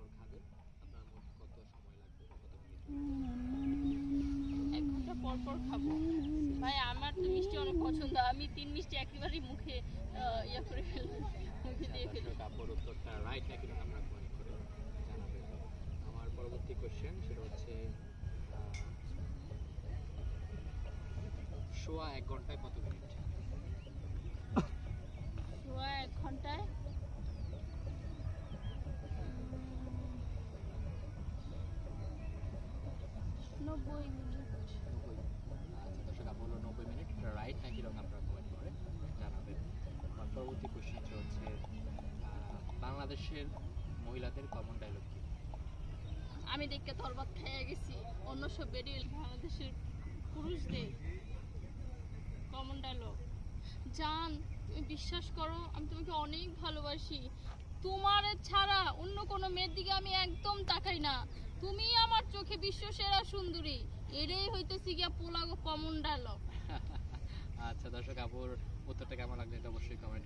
পর খাবেন আপনার মোট কত সময় লাগবে বা কত মিনিট? 1 ঘন্টা পর পর খাবো ভাই। আমার তো মিষ্টি অনেক পছন্দ, আমি 3 মিষ্টি একেবারেই মুখে ইয়া করে ফেলি, মুখে দিয়ে ফেলি। দর্শক আপুর উত্তরটা রাইট নাকি রং আপনারা কমেন্ট করে জানাবেন। আমার পরবর্তী কোশ্চেন সেটা হচ্ছে সোয়া 1 ঘন্টায় কত মিনিট? সোয়া 1 ঘন্টায় 90 মিনিট। 90। আচ্ছা দর্শক আপু হলো 90 মিনিট রাইট নাকি রং আপনারা কমেন্ট করে জানাবেন। আমার পরবর্তী কোশ্চেন হচ্ছে বাংলাদেশের মহিলাদের কমন ডায়লগ কি? আমি দেখতে তরবাত খেয়ে গেছি, অন্য সব বেরিয়ে বাংলাদেশের পুরুষদের কমন ডায়লগ, জান তুমি বিশ্বাস করো আমি তোমাকে অনেক ভালোবাসি, তোমার ছাড়া অন্য কোনো মেয়ের দিকে আমি একদম তাকাই না, তুমি আমার চোখে বিশ্ব সেরা সুন্দরী। এটাই হইতেছি গিয়া পোলাগো কমন ডায়লগ। আচ্ছা দর্শক আপুর উত্তরটা কেমন লাগবে এটা অবশ্যই কমেন্ট